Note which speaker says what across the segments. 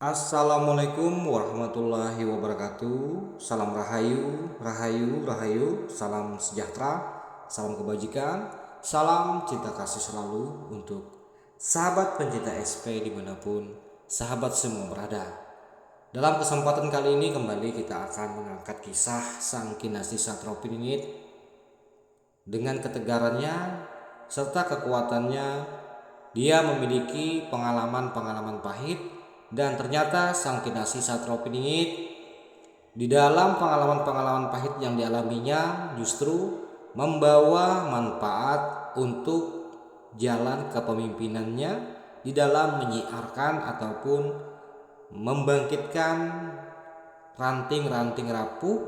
Speaker 1: Assalamualaikum warahmatullahi wabarakatuh. Salam rahayu, rahayu, rahayu. Salam sejahtera, salam kebajikan, salam cinta kasih selalu untuk sahabat pencinta SP dimanapun sahabat semua berada. Dalam kesempatan kali ini kembali kita akan mengangkat kisah sang kinasti Satropiningit dengan ketegarannya serta kekuatannya. Dia memiliki pengalaman-pengalaman pahit dan ternyata sang kinasti Satropiningit di dalam pengalaman-pengalaman pahit yang dialaminya justru membawa manfaat untuk jalan kepemimpinannya di dalam menyiarkan ataupun membangkitkan ranting-ranting rapuh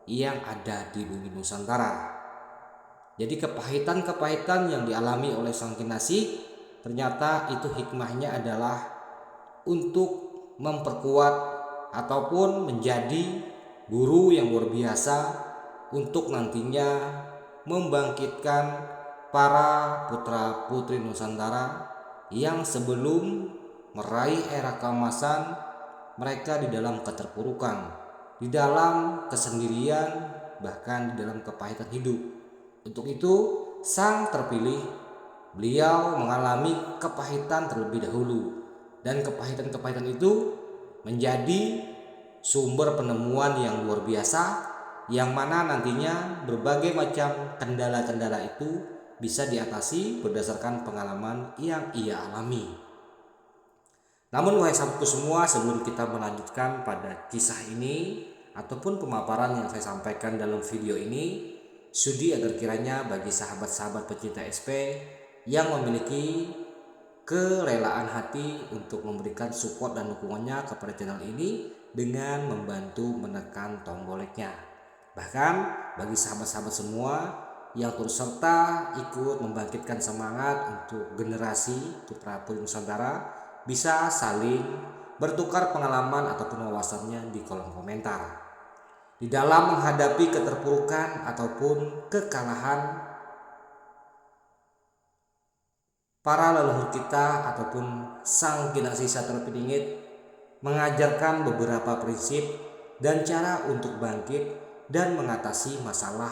Speaker 1: yang ada di bumi Nusantara. Jadi kepahitan-kepahitan yang dialami oleh sang kinasti ternyata itu hikmahnya adalah untuk memperkuat ataupun menjadi guru yang luar biasa untuk nantinya membangkitkan para putra-putri Nusantara yang sebelum meraih era keemasan mereka di dalam keterpurukan, di dalam kesendirian, bahkan di dalam kepahitan hidup. Untuk itu sang terpilih beliau mengalami kepahitan terlebih dahulu, dan kepahitan-kepahitan itu menjadi sumber penemuan yang luar biasa, yang mana nantinya berbagai macam kendala-kendala itu bisa diatasi berdasarkan pengalaman yang ia alami. Namun wahai sahabatku semua, sebelum kita melanjutkan pada kisah ini ataupun pemaparan yang saya sampaikan dalam video ini, sudi agar kiranya bagi sahabat-sahabat pecinta SP yang memiliki kerelaan hati untuk memberikan support dan dukungannya kepada channel ini dengan membantu menekan tombol like-nya. Bahkan bagi sahabat-sahabat semua yang turut serta ikut membangkitkan semangat untuk generasi putra putri Nusantara bisa saling bertukar pengalaman ataupun wawasannya di kolom komentar. Di dalam menghadapi keterpurukan ataupun kekalahan, para leluhur kita ataupun sang kinasti Satropiningit mengajarkan beberapa prinsip dan cara untuk bangkit dan mengatasi masalah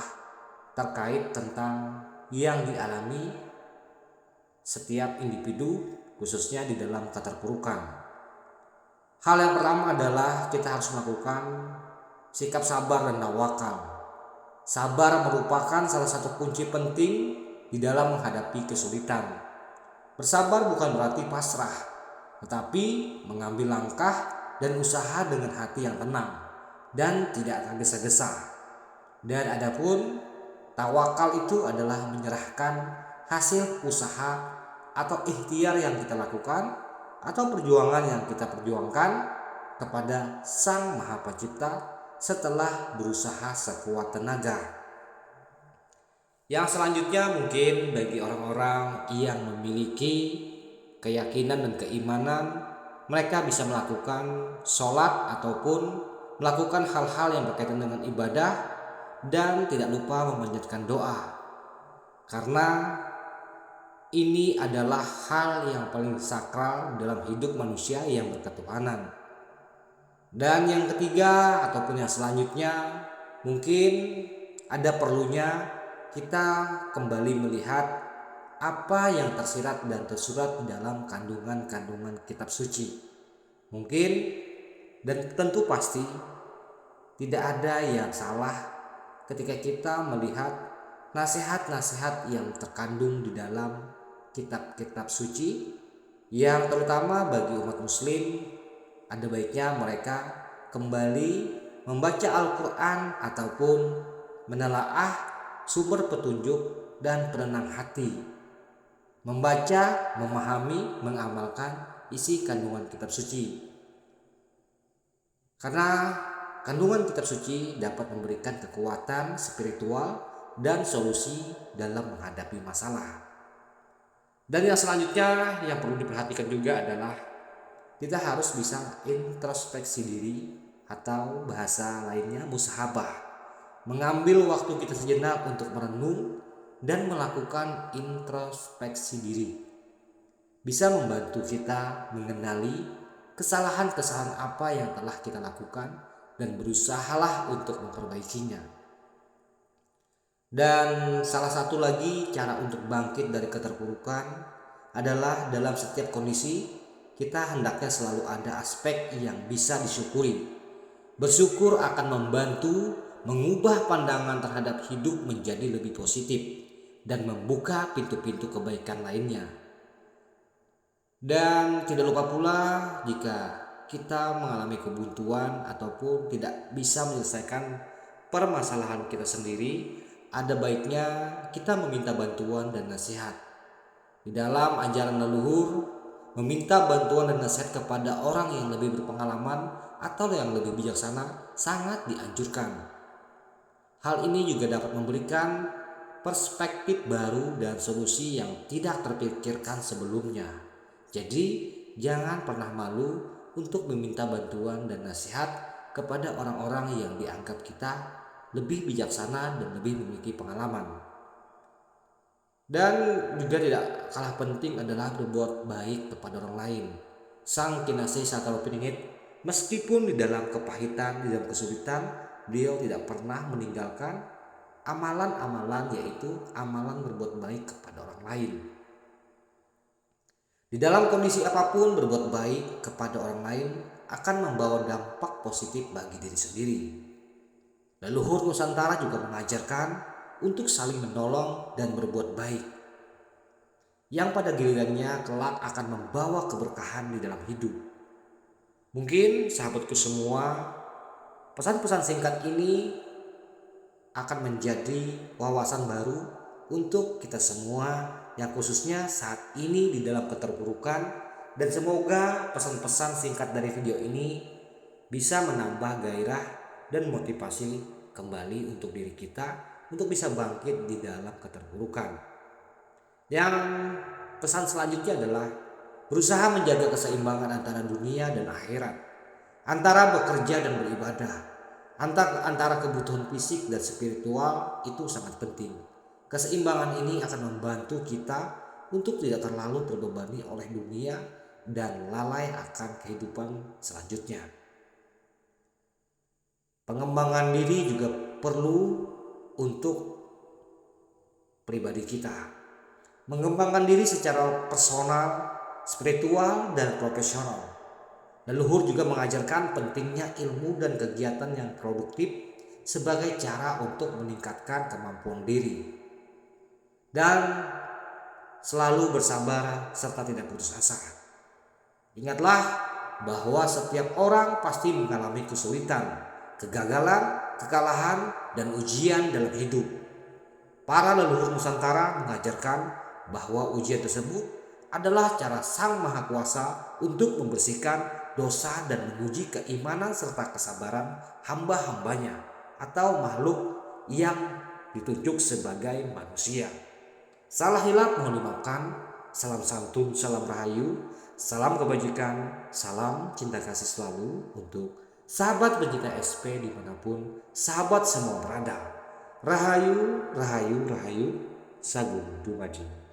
Speaker 1: terkait tentang yang dialami setiap individu, khususnya di dalam keterpurukan. Hal yang pertama adalah kita harus melakukan sikap sabar dan tawakal. Sabar merupakan salah satu kunci penting di dalam menghadapi kesulitan. Bersabar bukan berarti pasrah, tetapi mengambil langkah dan usaha dengan hati yang tenang dan tidak tergesa-gesa. Dan adapun tawakal itu adalah menyerahkan hasil usaha atau ikhtiar yang kita lakukan atau perjuangan yang kita perjuangkan kepada Sang Maha Pencipta setelah berusaha sekuat tenaga. Yang selanjutnya mungkin bagi orang-orang yang memiliki keyakinan dan keimanan, mereka bisa melakukan sholat ataupun melakukan hal-hal yang berkaitan dengan ibadah dan tidak lupa memanjatkan doa, karena ini adalah hal yang paling sakral dalam hidup manusia yang berketuhanan. Dan yang ketiga ataupun yang selanjutnya, mungkin ada perlunya kita kembali melihat apa yang tersirat dan tersurat di dalam kandungan-kandungan kitab suci. Mungkin dan tentu pasti tidak ada yang salah ketika kita melihat nasihat-nasihat yang terkandung di dalam kitab-kitab suci, yang terutama bagi umat muslim ada baiknya mereka kembali membaca Al-Quran ataupun menelaah sumber petunjuk dan penenang hati, membaca, memahami, mengamalkan isi kandungan kitab suci. Karena kandungan kitab suci dapat memberikan kekuatan spiritual dan solusi dalam menghadapi masalah. Dan yang selanjutnya yang perlu diperhatikan juga adalah kita harus bisa introspeksi diri atau bahasa lainnya musahabah. Mengambil waktu kita sejenak untuk merenung dan melakukan introspeksi diri bisa membantu kita mengenali kesalahan-kesalahan apa yang telah kita lakukan dan berusahalah untuk memperbaikinya. Dan salah satu lagi cara untuk bangkit dari keterpurukan adalah dalam setiap kondisi kita hendaknya selalu ada aspek yang bisa disyukuri. Bersyukur akan membantu mengubah pandangan terhadap hidup menjadi lebih positif dan membuka pintu-pintu kebaikan lainnya. Dan tidak lupa pula jika kita mengalami kebuntuan ataupun tidak bisa menyelesaikan permasalahan kita sendiri, ada baiknya kita meminta bantuan dan nasihat. Di dalam ajaran leluhur, meminta bantuan dan nasihat kepada orang yang lebih berpengalaman atau yang lebih bijaksana sangat dianjurkan. Hal ini juga dapat memberikan perspektif baru dan solusi yang tidak terpikirkan sebelumnya. Jadi, jangan pernah malu untuk meminta bantuan dan nasihat kepada orang-orang yang dianggap kita lebih bijaksana dan lebih memiliki pengalaman. Dan juga tidak kalah penting adalah berbuat baik kepada orang lain. Sang Kinasih Sakalopiningit, meskipun di dalam kepahitan, di dalam kesulitan, beliau tidak pernah meninggalkan amalan-amalan, yaitu amalan berbuat baik kepada orang lain. Di dalam kondisi apapun, berbuat baik kepada orang lain akan membawa dampak positif bagi diri sendiri. Leluhur Nusantara juga mengajarkan untuk saling menolong dan berbuat baik, yang pada gilirannya kelak akan membawa keberkahan di dalam hidup. Mungkin sahabatku semua, pesan-pesan singkat ini akan menjadi wawasan baru untuk kita semua yang khususnya saat ini di dalam keterpurukan, dan semoga pesan-pesan singkat dari video ini bisa menambah gairah dan motivasi kembali untuk diri kita untuk bisa bangkit di dalam keterpurukan. Yang pesan selanjutnya adalah berusaha menjaga keseimbangan antara dunia dan akhirat, antara bekerja dan beribadah, antara kebutuhan fisik dan spiritual. Itu sangat penting. Keseimbangan ini akan membantu kita untuk tidak terlalu terbebani oleh dunia dan lalai akan kehidupan selanjutnya. Pengembangan diri juga perlu untuk pribadi kita. Mengembangkan diri secara personal, spiritual, dan profesional. Leluhur juga mengajarkan pentingnya ilmu dan kegiatan yang produktif sebagai cara untuk meningkatkan kemampuan diri. Dan selalu bersabar serta tidak putus asa. Ingatlah bahwa setiap orang pasti mengalami kesulitan, kegagalan, kekalahan, dan ujian dalam hidup. Para leluhur Nusantara mengajarkan bahwa ujian tersebut adalah cara Sang Maha Kuasa untuk membersihkan dosa dan menguji keimanan serta kesabaran hamba-hambanya atau makhluk yang ditunjuk sebagai manusia. Salah hilap mohon dimaafkan. Salam santun, salam rahayu, salam kebajikan, salam cinta kasih selalu untuk sahabat pencinta SP dimanapun sahabat semua berada. Rahayu, rahayu, rahayu, sagung dumadi.